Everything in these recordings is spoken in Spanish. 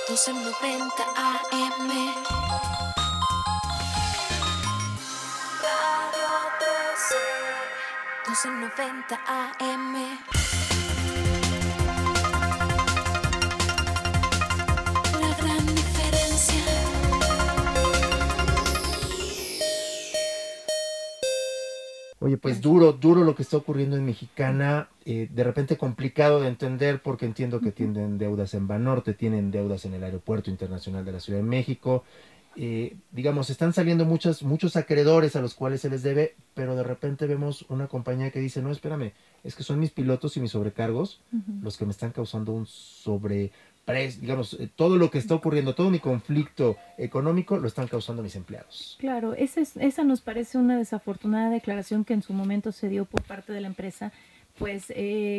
1290 AM. Radio 13. 1290 AM. La gran diferencia. Oye, pues duro lo que está ocurriendo en Mexicana, de repente complicado de entender porque entiendo que tienen deudas en Banorte, tienen deudas en el Aeropuerto Internacional de la Ciudad de México, digamos, están saliendo muchos acreedores a los cuales se les debe, pero de repente vemos una compañía que dice, no, espérame, es que son mis pilotos y mis sobrecargos los que me están causando un digamos, todo lo que está ocurriendo, todo mi conflicto económico lo están causando mis empleados. Claro, esa nos parece una desafortunada declaración que en su momento se dio por parte de la empresa, pues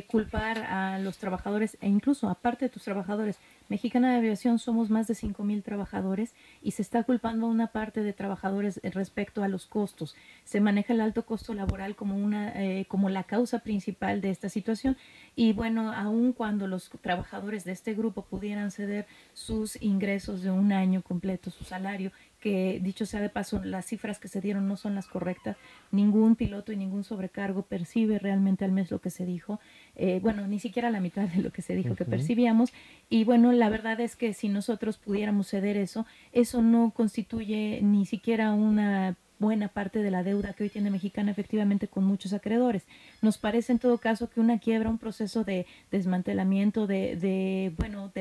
culpar a los trabajadores e incluso aparte de tus trabajadores. Mexicana de Aviación somos más de 5,000 trabajadores y se está culpando a una parte de trabajadores respecto a los costos. Se maneja el alto costo laboral como como la causa principal de esta situación y bueno, aun cuando los trabajadores de este grupo pudieran ceder sus ingresos de un año completo, su salario, que dicho sea de paso, las cifras que se dieron no son las correctas, ningún piloto y ningún sobrecargo percibe realmente al mes lo que se dijo, bueno, ni siquiera la mitad de lo que se dijo que percibíamos, y bueno, la verdad es que si nosotros pudiéramos ceder eso, eso no constituye ni siquiera una buena parte de la deuda que hoy tiene Mexicana efectivamente con muchos acreedores. Nos parece en todo caso que una quiebra, un proceso de desmantelamiento, de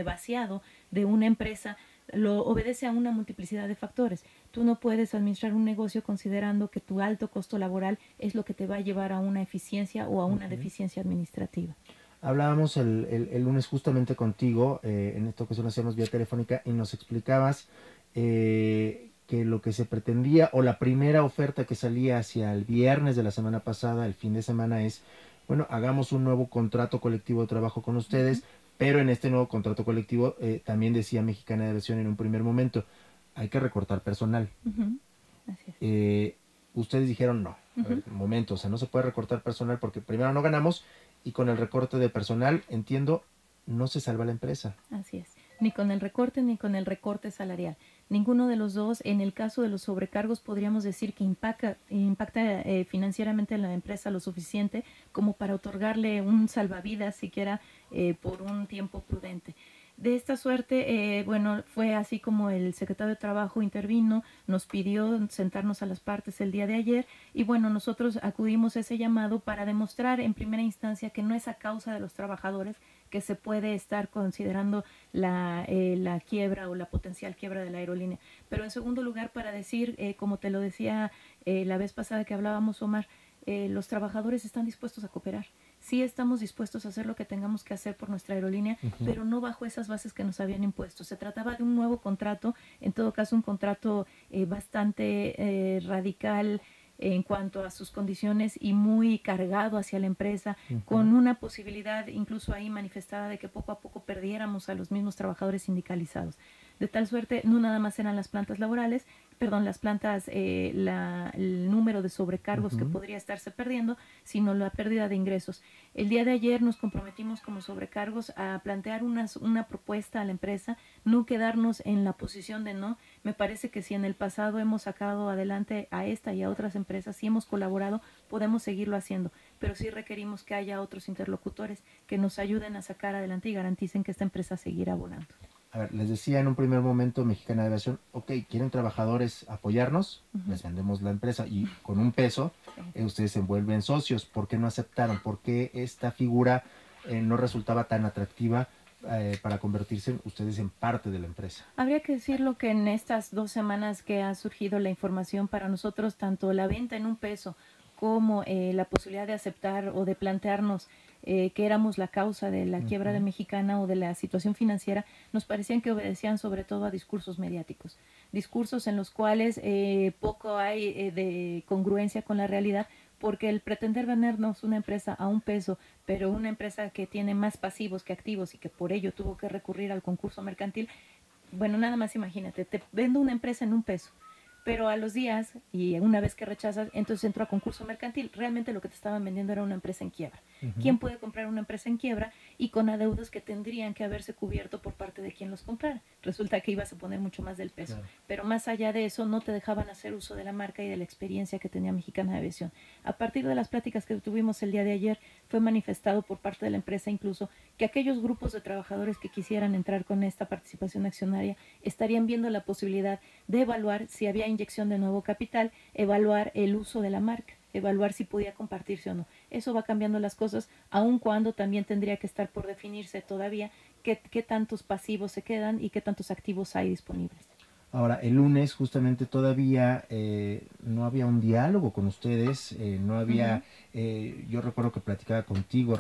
vaciado de una empresa, lo obedece a una multiplicidad de factores. Tú no puedes administrar un negocio considerando que tu alto costo laboral es lo que te va a llevar a una eficiencia o a una deficiencia administrativa. Hablábamos el lunes justamente contigo, en esta ocasión lo hacíamos vía telefónica y nos explicabas que lo que se pretendía o la primera oferta que salía hacia el viernes de la semana pasada, el fin de semana, es, bueno, hagamos un nuevo contrato colectivo de trabajo con ustedes, pero en este nuevo contrato colectivo también decía Mexicana de Aviación en un primer momento, hay que recortar personal. Así es. Ustedes dijeron no, a ver, un momento, o sea, no se puede recortar personal porque primero no ganamos y con el recorte de personal, entiendo, no se salva la empresa. Así es, ni con el recorte ni con el recorte salarial. Ninguno de los dos, en el caso de los sobrecargos, podríamos decir que impacta financieramente a la empresa lo suficiente como para otorgarle un salvavidas siquiera por un tiempo prudente. De esta suerte, bueno, fue así como el secretario de Trabajo intervino, nos pidió sentarnos a las partes el día de ayer y bueno, nosotros acudimos a ese llamado para demostrar en primera instancia que no es a causa de los trabajadores que se puede estar considerando la quiebra o la potencial quiebra de la aerolínea. Pero en segundo lugar, para decir, como te lo decía la vez pasada que hablábamos, Omar, los trabajadores están dispuestos a cooperar. Sí estamos dispuestos a hacer lo que tengamos que hacer por nuestra aerolínea, pero no bajo esas bases que nos habían impuesto. Se trataba de un nuevo contrato, en todo caso un contrato bastante radical en cuanto a sus condiciones y muy cargado hacia la empresa, con una posibilidad incluso ahí manifestada de que poco a poco perdiéramos a los mismos trabajadores sindicalizados. De tal suerte, no nada más eran las plantas laborales, las plantas, el número de sobrecargos que podría estarse perdiendo, sino la pérdida de ingresos. El día de ayer nos comprometimos como sobrecargos a plantear una propuesta a la empresa, no quedarnos en la posición de no. Me parece que si en el pasado hemos sacado adelante a esta y a otras empresas, si hemos colaborado, podemos seguirlo haciendo, pero sí requerimos que haya otros interlocutores que nos ayuden a sacar adelante y garanticen que esta empresa seguirá volando. A ver, les decía en un primer momento Mexicana de Aviación, ok, quieren trabajadores apoyarnos, les vendemos la empresa y con un peso ustedes se vuelven socios. ¿Por qué no aceptaron? ¿Por qué esta figura no resultaba tan atractiva para convertirse ustedes en parte de la empresa? Habría que decirlo que en estas 2 semanas que ha surgido la información para nosotros, tanto la venta en un peso como la posibilidad de aceptar o de plantearnos que éramos la causa de la quiebra de Mexicana o de la situación financiera, nos parecían que obedecían sobre todo a discursos mediáticos, discursos en los cuales poco hay de congruencia con la realidad, porque el pretender vendernos una empresa a un peso, pero una empresa que tiene más pasivos que activos y que por ello tuvo que recurrir al concurso mercantil, bueno, nada más imagínate, te vendo una empresa en un peso, pero a los días y una vez que rechazas, entonces entró a concurso mercantil. Realmente lo que te estaban vendiendo era una empresa en quiebra. ¿Quién puede comprar una empresa en quiebra y con adeudos que tendrían que haberse cubierto por parte de quien los comprara? Resulta que ibas a poner mucho más del peso. Claro. Pero más allá de eso, no te dejaban hacer uso de la marca y de la experiencia que tenía Mexicana de Aviación. A partir de las pláticas que tuvimos el día de ayer, fue manifestado por parte de la empresa incluso que aquellos grupos de trabajadores que quisieran entrar con esta participación accionaria estarían viendo la posibilidad de evaluar si había inyección de nuevo capital, evaluar el uso de la marca, evaluar si podía compartirse o no. Eso va cambiando las cosas, aun cuando también tendría que estar por definirse todavía qué tantos pasivos se quedan y qué tantos activos hay disponibles. Ahora, el lunes justamente todavía no había un diálogo con ustedes, no había, yo recuerdo que platicaba contigo,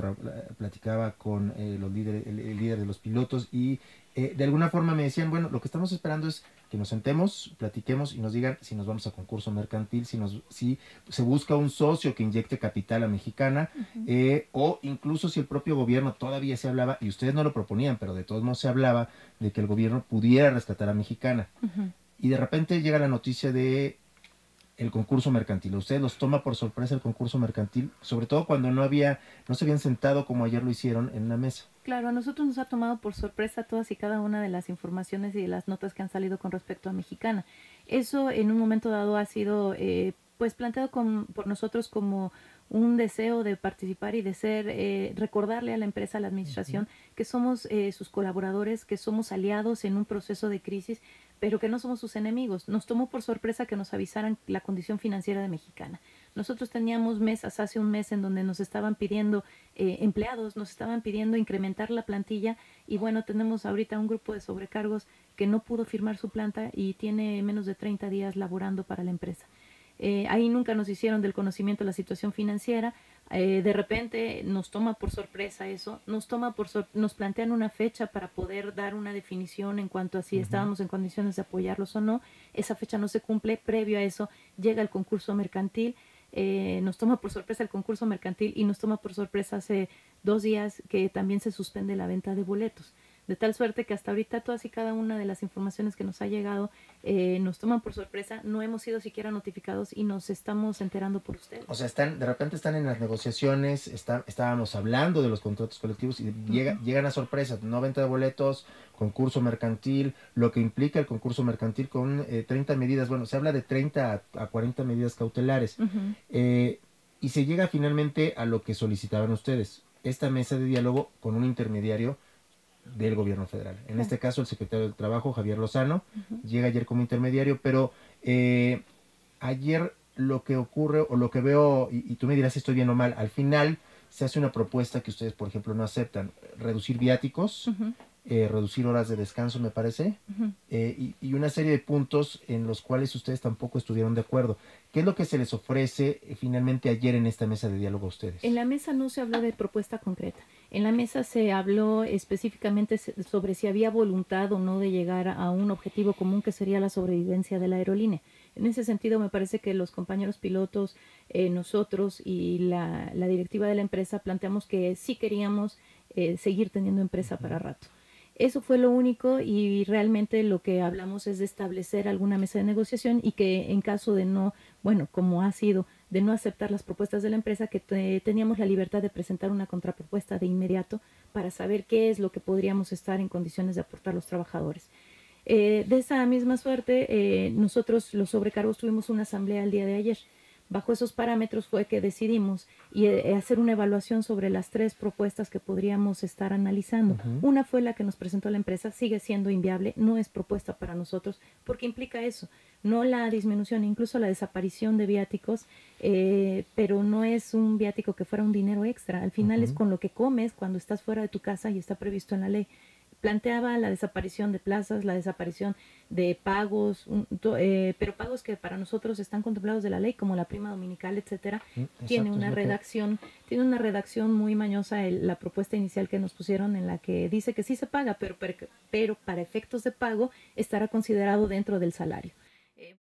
platicaba con los líderes, el líder de los pilotos y de alguna forma me decían, bueno, lo que estamos esperando es que nos sentemos, platiquemos y nos digan si nos vamos a concurso mercantil, si se busca un socio que inyecte capital a Mexicana, o incluso si el propio gobierno todavía se hablaba, y ustedes no lo proponían, pero de todos modos se hablaba de que el gobierno pudiera rescatar a Mexicana. Y de repente llega la noticia de el concurso mercantil. ¿A ustedes los toma por sorpresa el concurso mercantil? Sobre todo cuando no se habían sentado como ayer lo hicieron en una mesa. Claro, a nosotros nos ha tomado por sorpresa todas y cada una de las informaciones y de las notas que han salido con respecto a Mexicana. Eso en un momento dado ha sido pues planteado por nosotros como un deseo de participar y de recordarle a la empresa, a la administración, que somos sus colaboradores, que somos aliados en un proceso de crisis, pero que no somos sus enemigos. Nos tomó por sorpresa que nos avisaran la condición financiera de Mexicana. Nosotros teníamos mesas hace un mes en donde nos estaban pidiendo empleados, nos estaban pidiendo incrementar la plantilla y bueno, tenemos ahorita un grupo de sobrecargos que no pudo firmar su planta y tiene menos de 30 días laborando para la empresa. Ahí nunca nos hicieron del conocimiento la situación financiera. De repente nos toma por sorpresa eso, nos plantean una fecha para poder dar una definición en cuanto a si estábamos en condiciones de apoyarlos o no. Esa fecha no se cumple. Previo a eso llega el concurso mercantil. Nos toma por sorpresa el concurso mercantil y nos toma por sorpresa hace 2 días que también se suspende la venta de boletos. De tal suerte que hasta ahorita todas y cada una de las informaciones que nos ha llegado nos toman por sorpresa, no hemos sido siquiera notificados y nos estamos enterando por ustedes. O sea, de repente están en las negociaciones, estábamos hablando de los contratos colectivos y llegan a sorpresas, no venta de boletos, concurso mercantil, lo que implica el concurso mercantil con 30 medidas, bueno, se habla de 30 a 40 medidas cautelares. Y se llega finalmente a lo que solicitaban ustedes, esta mesa de diálogo con un intermediario del gobierno federal. En este caso, el secretario del Trabajo, Javier Lozano, llega ayer como intermediario, pero ayer lo que ocurre, o lo que veo, y tú me dirás si estoy bien o mal, al final se hace una propuesta que ustedes, por ejemplo, no aceptan, reducir viáticos, reducir horas de descanso, me parece, y una serie de puntos en los cuales ustedes tampoco estuvieron de acuerdo. ¿Qué es lo que se les ofrece finalmente ayer en esta mesa de diálogo a ustedes? En la mesa no se habló de propuesta concreta. En la mesa se habló específicamente sobre si había voluntad o no de llegar a un objetivo común que sería la sobrevivencia de la aerolínea. En ese sentido, me parece que los compañeros pilotos, nosotros y la directiva de la empresa planteamos que sí queríamos seguir teniendo empresa para rato. Eso fue lo único y realmente lo que hablamos es de establecer alguna mesa de negociación y que en caso de no, bueno, como ha sido, de no aceptar las propuestas de la empresa, que teníamos la libertad de presentar una contrapropuesta de inmediato para saber qué es lo que podríamos estar en condiciones de aportar los trabajadores. De esa misma suerte, nosotros los sobrecargos tuvimos una asamblea el día de ayer. Bajo esos parámetros fue que decidimos hacer una evaluación sobre las 3 propuestas que podríamos estar analizando. Una fue la que nos presentó la empresa, sigue siendo inviable, no es propuesta para nosotros, porque implica eso, no la disminución, incluso la desaparición de viáticos, pero no es un viático que fuera un dinero extra. Al final es con lo que comes cuando estás fuera de tu casa y está previsto en la ley. Planteaba la desaparición de plazas, la desaparición de pagos, pero pagos que para nosotros están contemplados de la ley, como la prima dominical, etcétera. Tiene una redacción muy mañosa la propuesta inicial que nos pusieron, en la que dice que sí se paga, pero para efectos de pago estará considerado dentro del salario.